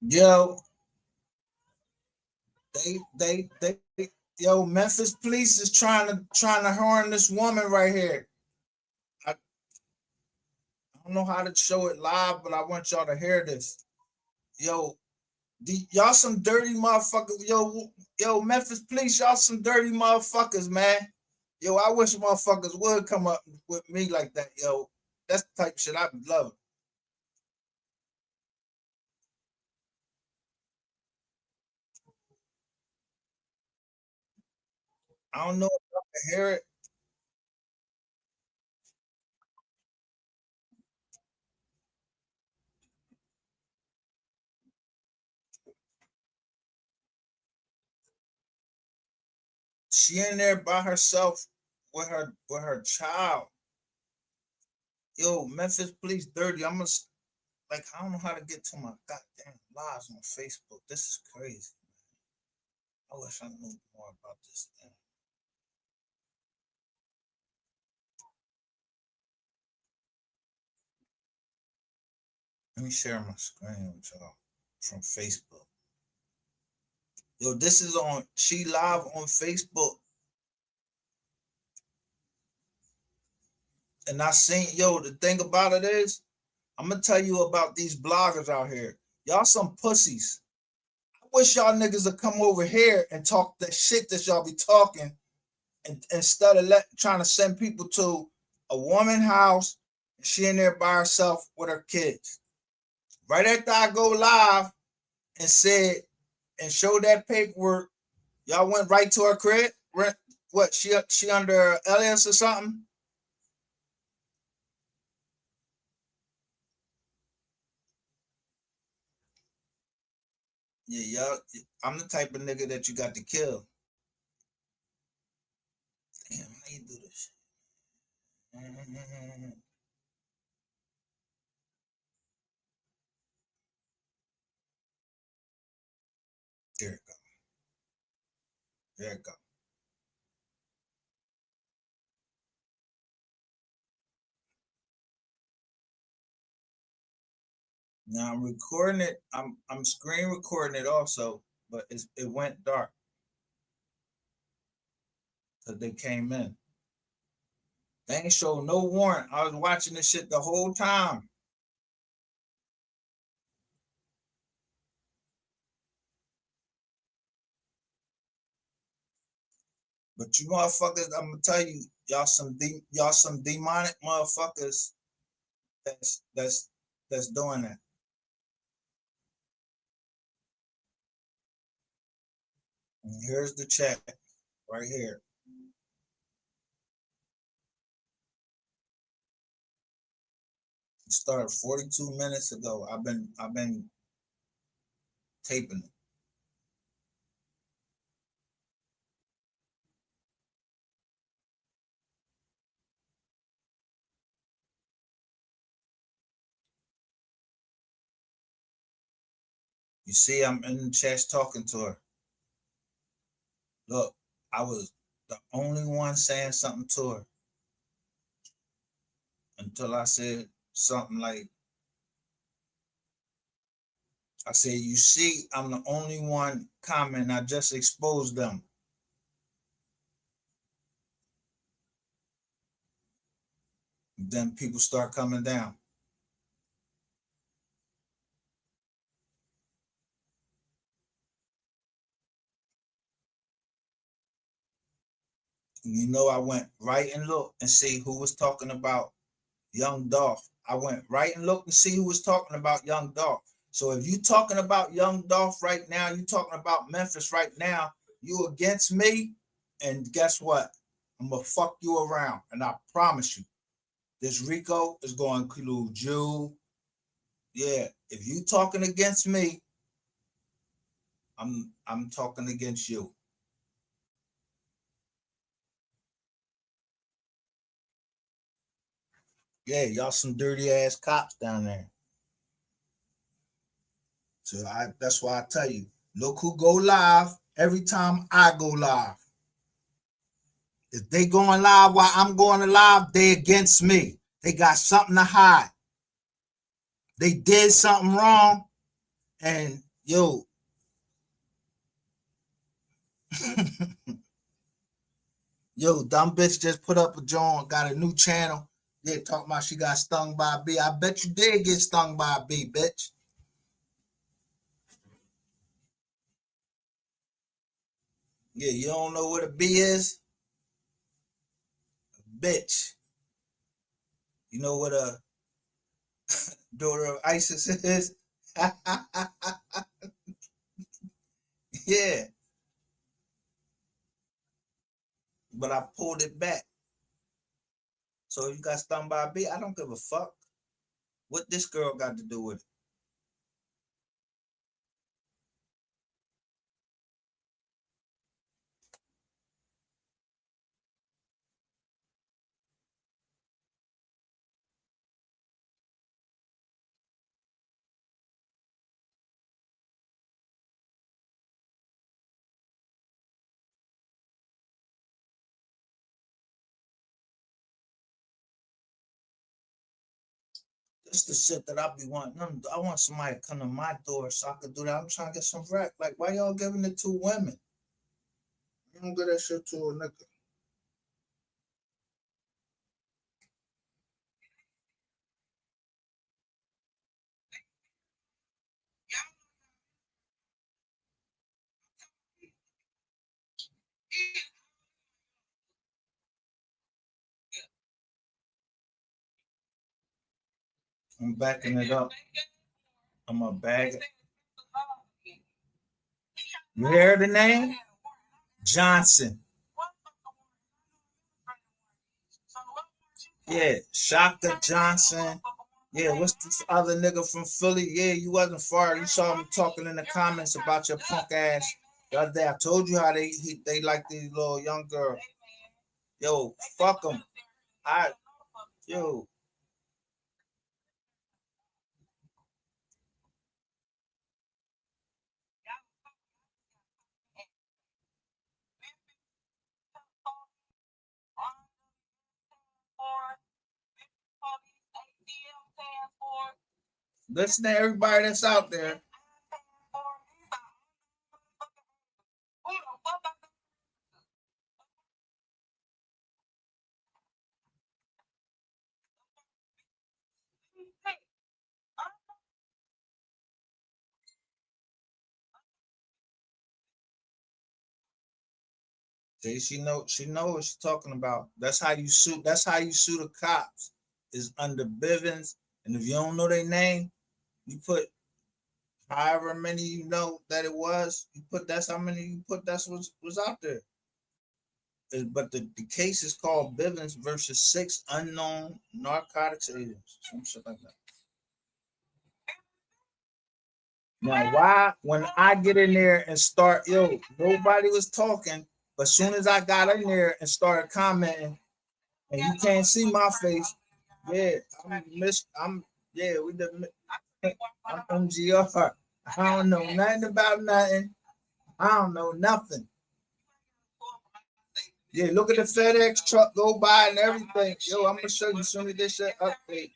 Yo, they yo, Memphis police is trying to harm this woman right here. I don't know how to show it live, but I want y'all to hear this. Yo, y'all some dirty motherfuckers. Yo, Memphis police, y'all some dirty motherfuckers, man. Yo, I wish motherfuckers would come up with me like that. Yo, that's the type of shit I love. I don't know if y'all can hear it. She in there by herself with her child. Yo, Memphis police dirty. I'm gonna like I don't know how to get to my goddamn lives on Facebook. This is crazy. I wish I knew more about this thing. Let me share my screen with y'all from Facebook. Yo, this is on she live on Facebook. And I seen the thing about it is, I'm gonna tell you about these bloggers out here. Y'all some pussies. I wish y'all niggas would come over here and talk that shit that y'all be talking, and instead of trying to send people to a woman house, she in there by herself with her kids. Right after I go live and said and showed that paperwork, y'all went right to her crib. What she under alias or something? Yeah, y'all. I'm the type of nigga that you got to kill. Damn, how you do this? There it go. There it go. Now I'm recording it. I'm screen recording it also, but it went dark because they came in. They ain't show no warrant. I was watching this shit the whole time. But you motherfuckers, I'm gonna tell you, y'all some demonic motherfuckers that's doing that. And here's the chat right here. It started 42 minutes ago. I've been taping it. You see, I'm in the chat talking to her. Look, I was the only one saying something to her until I said something like, I said, you see, I'm the only one commenting. I just exposed them. Then people start coming down. You know, I went right and looked and see who was talking about Young Dolph. I went right and looked and see who was talking about Young Dolph. So if you talking about Young Dolph right now, you talking about Memphis right now, you against me, and guess what? I'm gonna fuck you around, and I promise you, this Rico is going to include you. Yeah, if you talking against me, I'm talking against you. Yeah, y'all some dirty ass cops down there. So that's why I tell you, look who go live every time I go live. If they going live while I'm going to live, they against me. They got something to hide. They did something wrong, and Yo, yo, dumb bitch just put up a joint, got a new channel. Yeah, talking about she got stung by a bee. I bet you did get stung by a bee, bitch. Yeah, you don't know what a bee is? Bitch. You know what a daughter of ISIS is? Yeah, but I pulled it back. So you got stung by a bee? I don't give a fuck. What this girl got to do with it? This the shit that I be wanting. I want somebody to come to my door so I could do that. I'm trying to get some rap. Like, why y'all giving it to women? You don't give that shit to a nigga. I'm backing it up. I'm a bag it. You hear the name? Johnson. Yeah, Shaka Johnson. Yeah, what's this other nigga from Philly? Yeah, you wasn't far. You saw me talking in the comments about your punk ass the other day. I told you how they like these little young girls. Yo, fuck them. I yo, listen to everybody that's out there. See, she know what she's talking about. That's how you sue the cops is under Bivens. And if you don't know their name, you put however many you know that it was, you put that's how many you put that's what was out there. But the case is called Bivens versus six unknown narcotics agents. Some shit like that. Now, why when I get in there and start, yo, nobody was talking, but as soon as I got in there and started commenting, and you can't see my face, yeah, I'm yeah, we the I'm MGR. I don't know nothing about nothing. I don't know nothing. Yeah, look at the FedEx truck go by and everything. Yo, I'm gonna show you some of this shit update.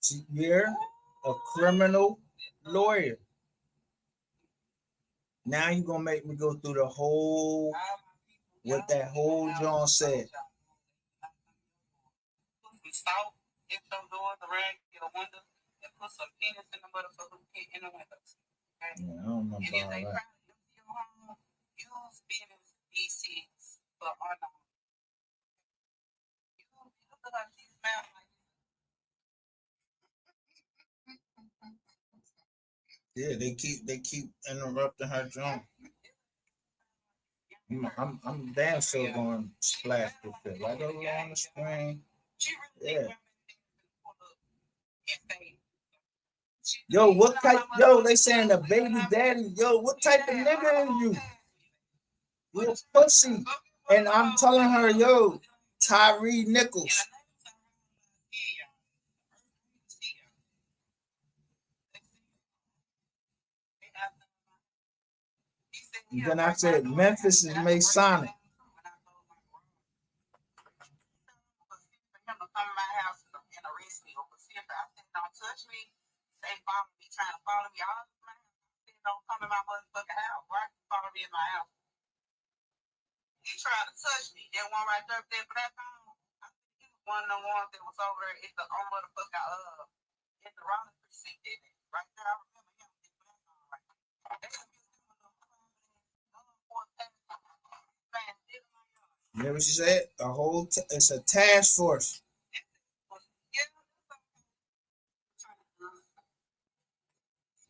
See, you're a criminal lawyer. Now you gonna make me go through the whole what that whole John said. Yeah, I don't know about all that. Yeah, they keep interrupting her John. I'm damn sure going to splash this shit right over on the screen. Yeah. Yo, what type? Yo, they saying the baby daddy. Yo, what type of nigga are you? You a pussy. And I'm telling her, yo, Tyree Nichols. And then I said, Memphis is Masonic. ain't following me, trying to follow me. All my don't come in my motherfucking house. Why you follow me in my house? He trying to touch me. That one right there, that black on. I think he was one of the ones that was over there at the motherfucking in the Raleigh precinct. Right there, I remember him. Remember what she said? It's a task force.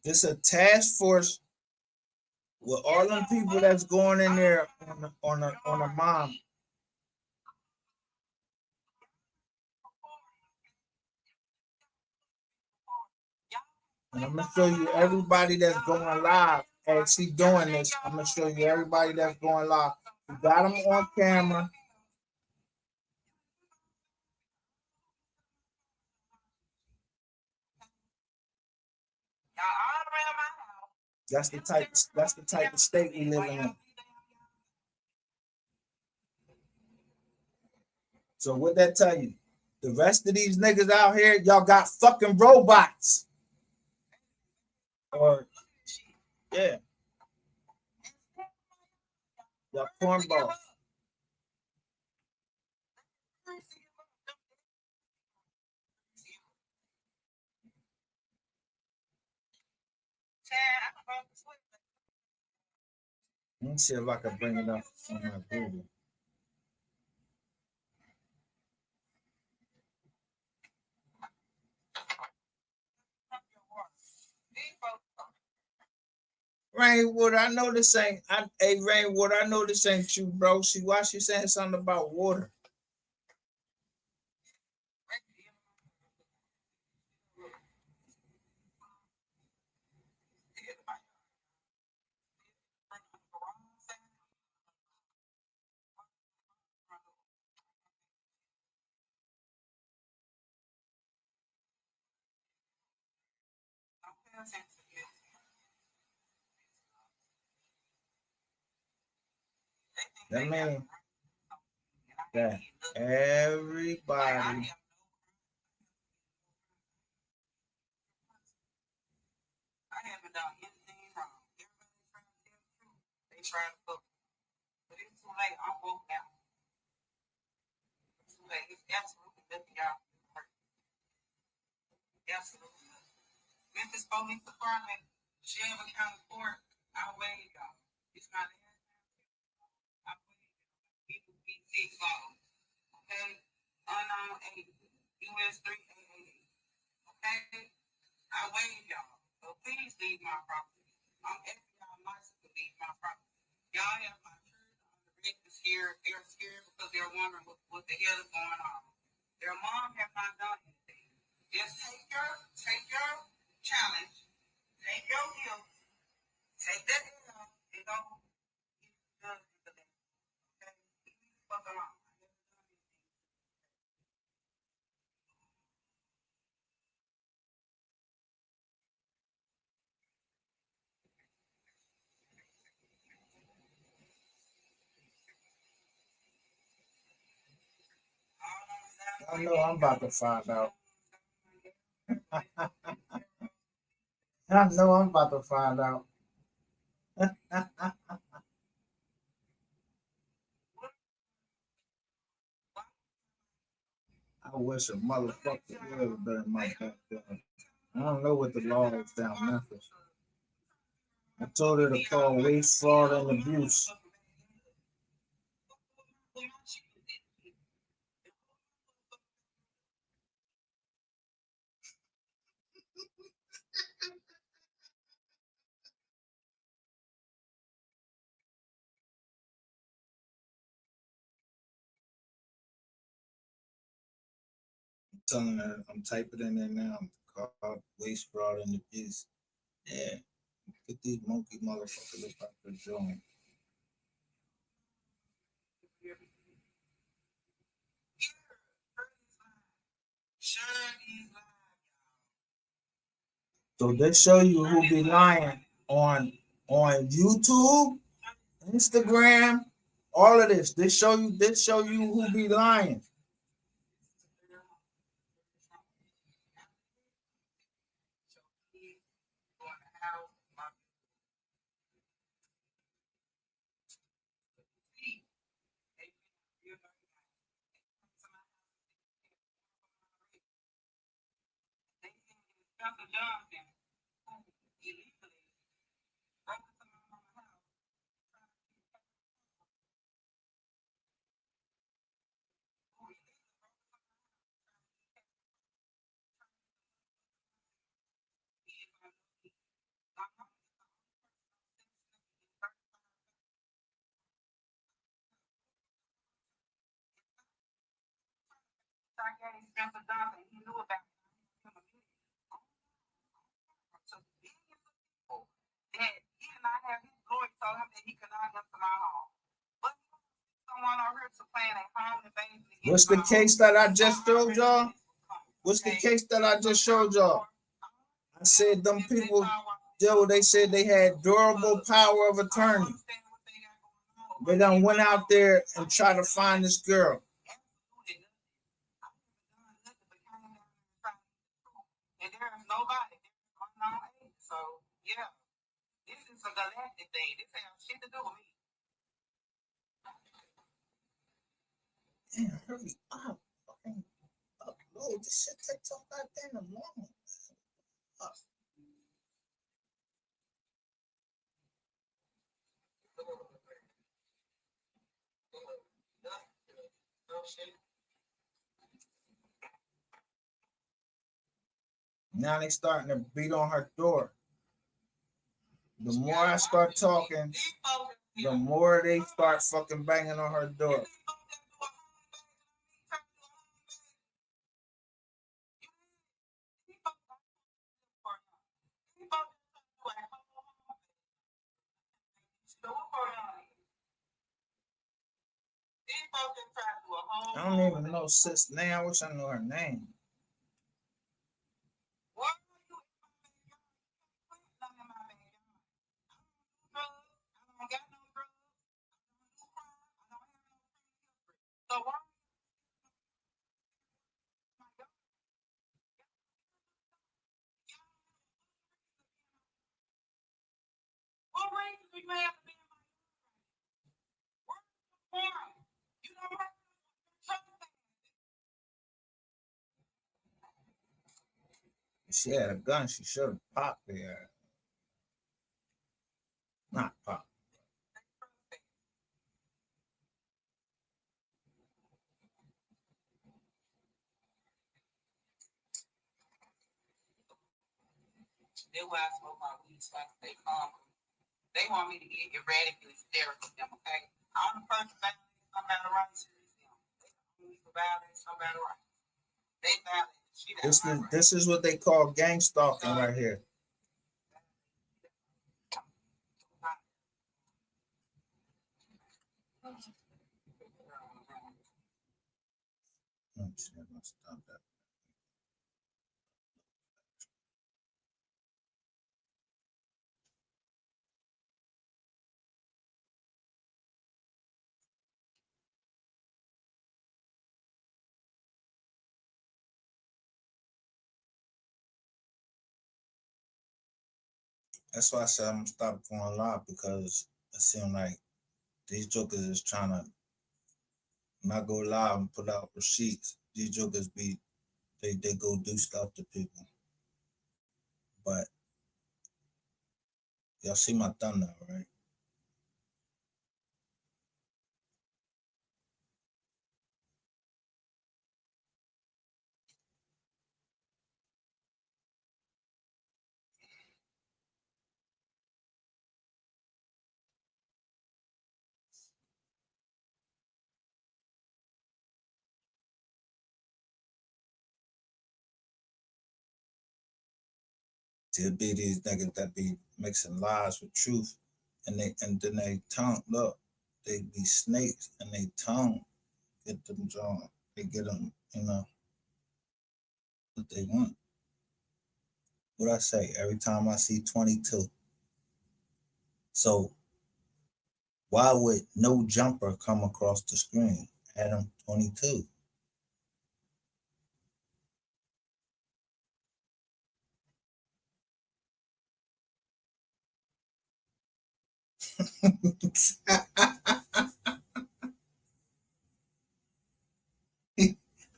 It's a task force with all them people that's going in there on a mom. And I'm gonna show you everybody that's going live as she doing this. I'm gonna show you everybody that's going live. We got them on camera. That's the type of state we living in. So what that tell you? The rest of these niggas out here, y'all got fucking robots. Or yeah. Y'all cornballs. Let me see if I can bring it up on my Google. Rainwood, I know this ain't. Hey, Rainwood, I know this ain't you, bro. See, why she saying something about water? That mean that everybody. I haven't done anything wrong. They trying to fuck me. But it's too late. I'm woke now. It's too late. It's absolutely nothing y'all can hurt. Absolutely nothing. Memphis Police Department, Shelby County Court, I waive y'all. It's not there. I waive y'all. People be 6 laws. Okay? Unknown 8. US 388. Okay? I waive y'all. So please leave my property. I'm asking y'all nice to leave my property. Y'all have my children on the wrist scared. They're scared because they're wondering what the hell is going on. Their mom have not done anything. Just take your challenge, take your guilt, take that L, and go get it done with the day. Okay? Leave me the fuck alone. I know I'm about to find out. I know I'm about to find out. I wish a motherfucker would have been in my backyard. I don't know what the law is down Memphis. I told her to call waste, fraud, and abuse. I'm telling her, I'm typing in there now. Call waste, fraud, and abuse. Yeah, get these monkey motherfuckers about to join. So they show you who be lying on YouTube, Instagram, all of this. They show you who be lying. Johnson, who illegally broke into my mama's house, who illegally broke into my house, is my baby. My mom is the only person I gave Spencer Johnson. He knew about it. Him a minute. So billions of people that he did not have his lawyer told him that he could not enter my home. But someone on here to plan a home invasion against What's the my case home. that I just showed y'all? What's the case that I just showed y'all? I said them people, yo, they said they had durable power of attorney. They done went out there and tried to find this girl. And there is nobody. There's unknown age. So yeah, this is a galactic thing. This has shit to do with me. Damn, hurry up. Fucking upload. This shit takes so goddamn long. Now they starting to beat on her door. The more I start talking, the more they start fucking banging on her door. I don't even know sis name. I wish I knew her name. If she had a gun, she should have popped there. Not popped. That's why I smoke my weed so I can stay calm. They want me to get erratically hysterical with them, okay? I'm the person that somebody rights is them. They don't violence somebody rights. They violate the shit out of my rights. This is what they call gang stalking right here. Stop that. That's why I said I'm gonna stop going live, because it seems like these jokers is trying to not go live and put out receipts. These jokers they go do stuff to people. But y'all see my thumbnail, right? There'll be these niggas that be mixing lies with truth, and then they tongue, look, they be snakes, and they tongue get them drawn. They get them, what they want. What I say every time I see 22. So why would no jumper come across the screen? Adam 22.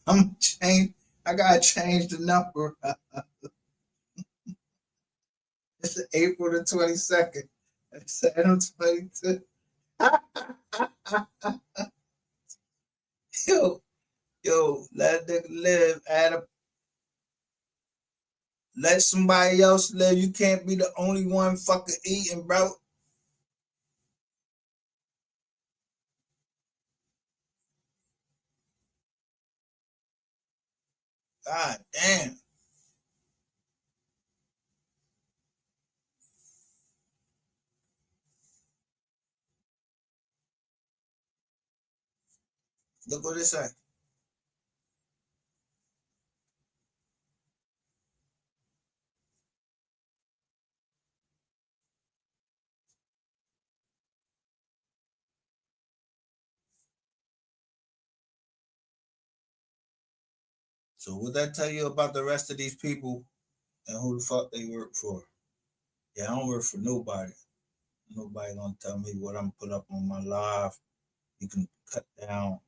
I'm change. I gotta change the number. April the 22nd. Saturn 22. Yo, yo, let nigga live. Adam, let somebody else live. You can't be the only one fucking eating, bro. God damn. Look what it say. So what that tell you about the rest of these people and who the fuck they work for? Yeah, I don't work for nobody. Nobody gonna tell me what I'm put up on my live. You can cut down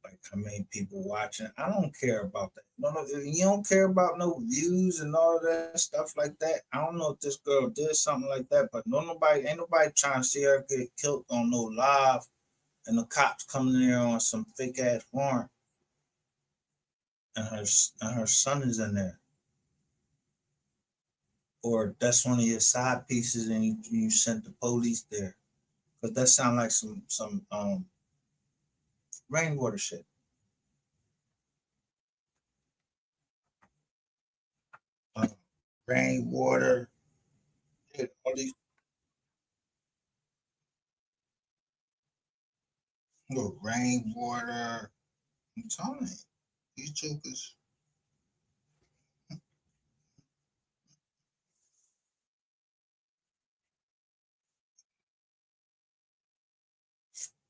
like how many people watching. I don't care about that. No, no, you don't care about no views and all of that stuff like that. I don't know if this girl did something like that, but ain't nobody trying to see her get killed on no live, and the cops coming there on some fake ass warrant, and her son is in there, or that's one of your side pieces, and you sent the police there, because that sound like some rainwater shit. Um, Rainwater, all these little rainwater. I'm telling you, these jokers.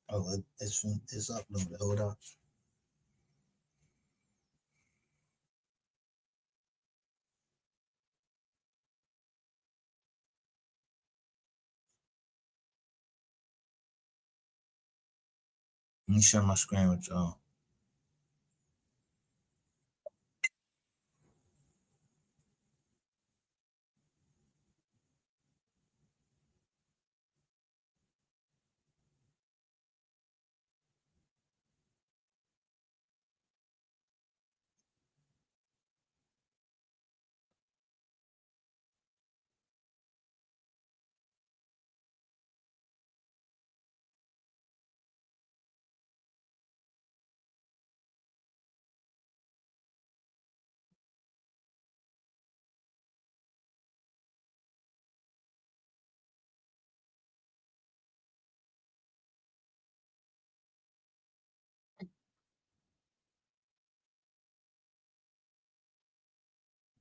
Oh, it's uploaded. Hold on. Let me share my screen with y'all.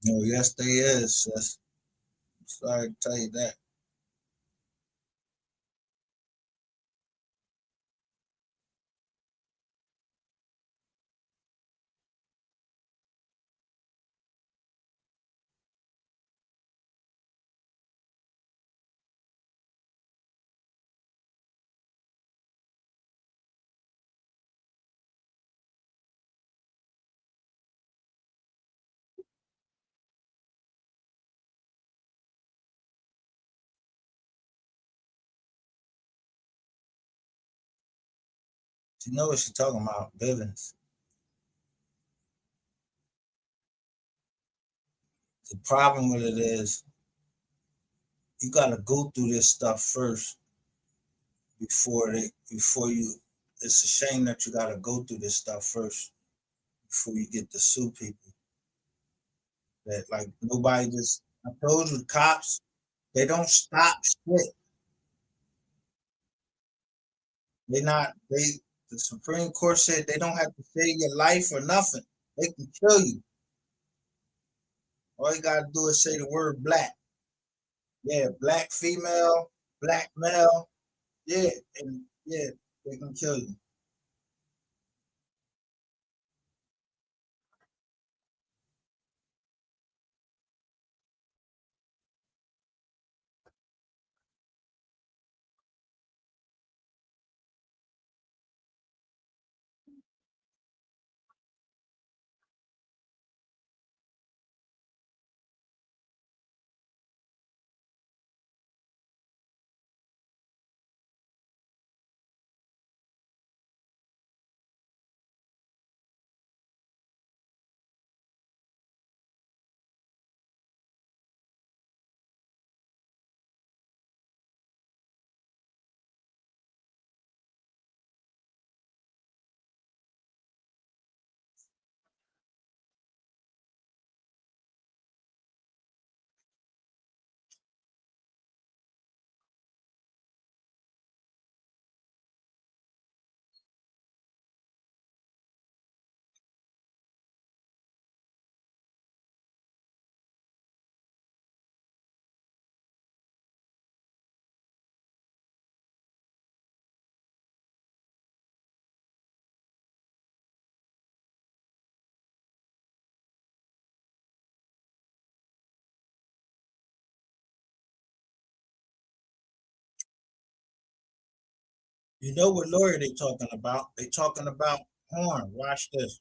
No, yes, they is. Sorry to tell you that. You know what she's talking about, Bivens. The problem with it is you gotta go through this stuff first before you. It's a shame that you gotta go through this stuff first before you get to sue people. That like nobody just. I told you, cops they don't stop shit. They not they. The Supreme Court said they don't have to save your life or nothing. They can kill you. All you gotta do is say the word black. Yeah, black female, black male. Yeah, and yeah, they can kill you. You know what lawyer they talking about? They talking about Horn. Watch this.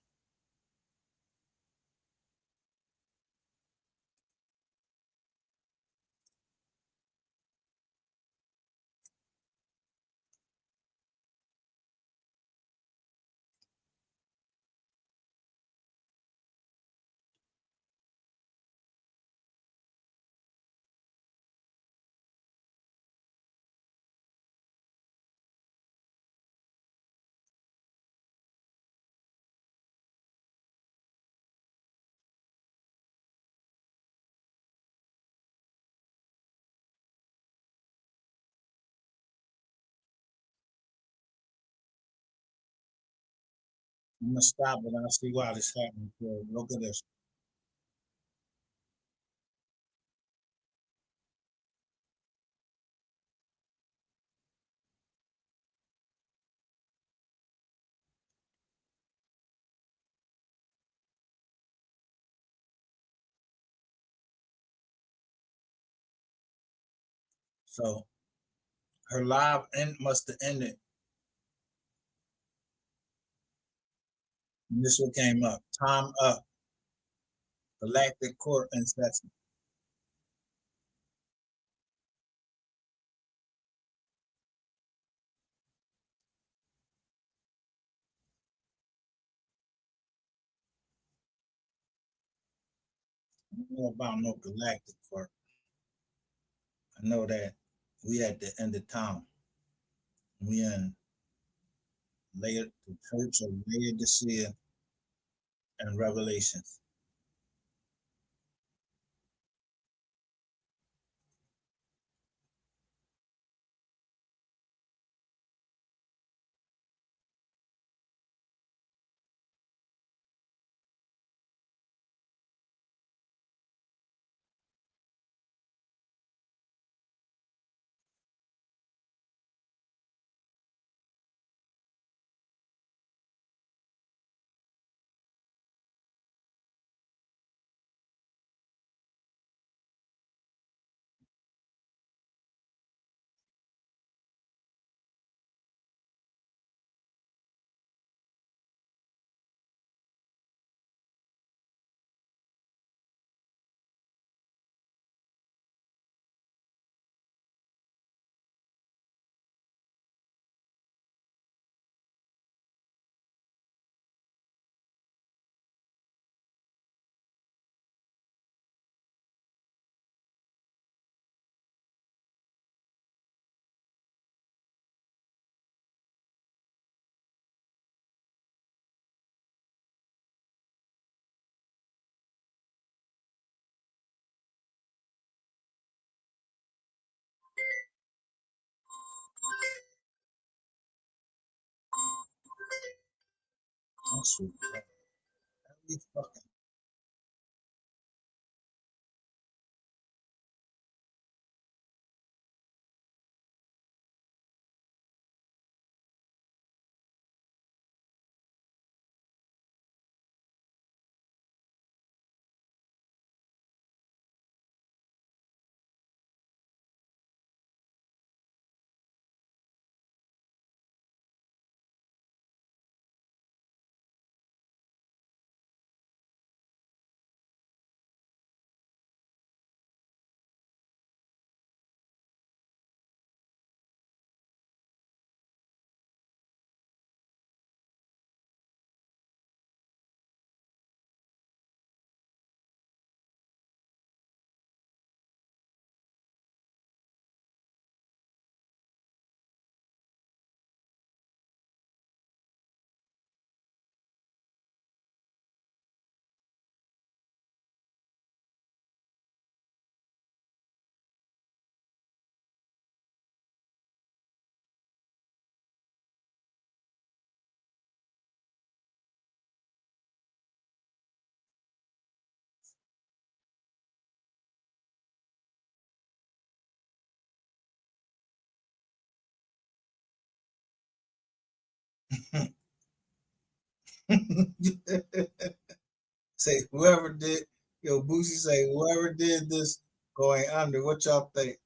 I'm gonna stop it. I'll see why this happened. So look at this. So her live end must have ended. And this one came up. Time up. Galactic Court incessant. I don't know about no Galactic Court. I know that we at the end of town. We in the Church of Laodicea and Revelations. That's what every fucking say whoever did Boosie say whoever did this going under. What y'all think?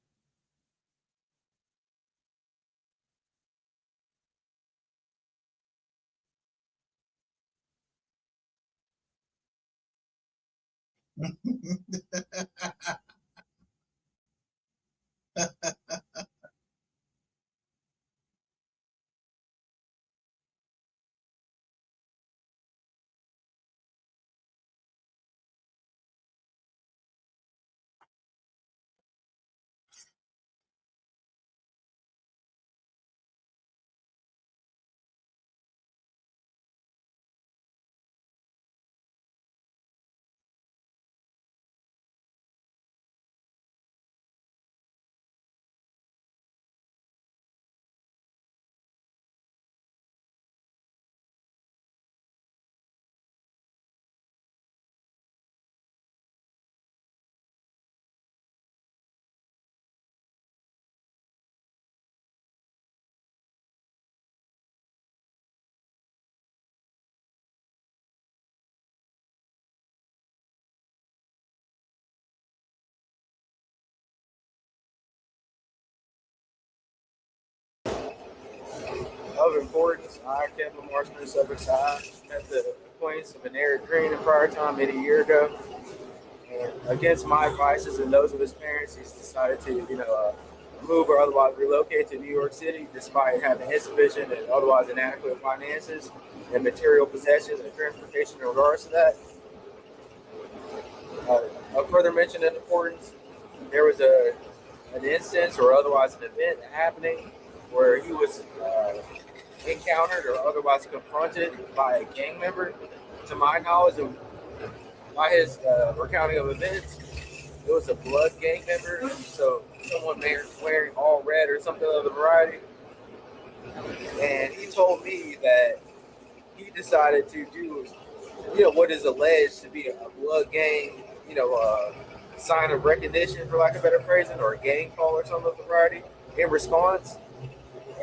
Of importance, I kept a marksman subject high. Met the acquaintance of an Eric Green in prior time many a year ago. And against my advices and those of his parents, he's decided to, move or otherwise relocate to New York City despite having insufficient and otherwise inadequate finances and material possessions and transportation in regards to that. Of further mention in importance, there was an instance or otherwise an event happening where he was encountered or otherwise confronted by a gang member. To my knowledge, by his recounting of events, it was a blood gang member. So someone wearing all red or something of the variety. And he told me that he decided to do, what is alleged to be a blood gang, sign of recognition, for lack of better phrasing, or a gang call or something of the variety in response.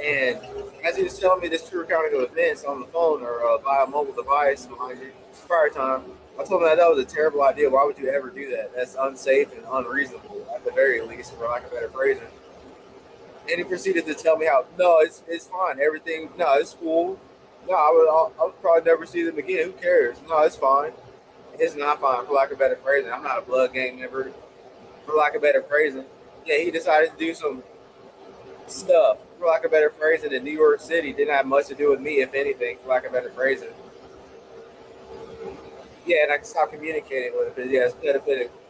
And as he was telling me this true recounting of events on the phone or via mobile device, mind you, prior time, I told him that was a terrible idea. Why would you ever do that? That's unsafe and unreasonable, at the very least, for lack of better phrasing. And he proceeded to tell me how, no, it's fine. Everything, no, it's cool. No, I would probably never see them again. Who cares? No, it's fine. It's not fine, for lack of better phrasing. I'm not a blood gang member, for lack of better phrasing. Yeah, he decided to do some stuff, for lack of better phrasing, in New York City. Didn't have much to do with me, if anything, for lack of better phrasing. Yeah, and I stopped communicating with him. But yeah, it's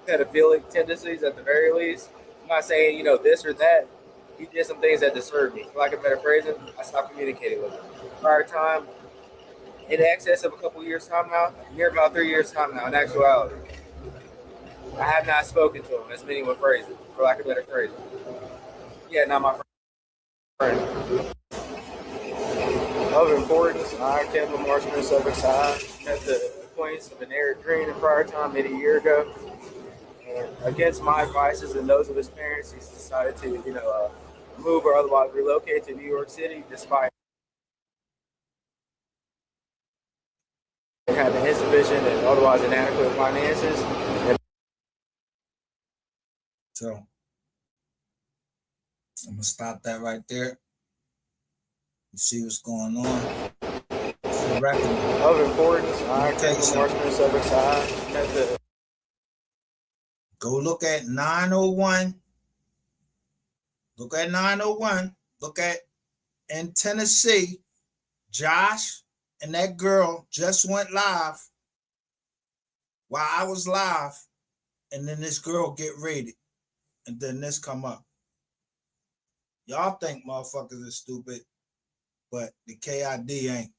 pedophilic tendencies at the very least. I'm not saying, this or that. He did some things that disturbed me. For lack of better phrasing, I stopped communicating with him. Prior time, in excess of a couple years time now, near about 3 years time now, in actuality. I have not spoken to him, as many would phrase it, for lack of better phrasing. Yeah, not my friend. Of importance, I kept a marksman subject high. Met the acquaintance of an Eric Green in prior time many a year ago. And against my advices and those of his parents, he's decided to, move or otherwise relocate to New York City despite having insufficient and otherwise inadequate finances. So I'm gonna stop that right there. You see what's going on. Of importance, I kept a marksman subject high. Go look at 901. Look at 901. Look at in Tennessee, Josh and that girl just went live while I was live, and then this girl get raided, and then this come up. Y'all think motherfuckers are stupid, but the KID ain't.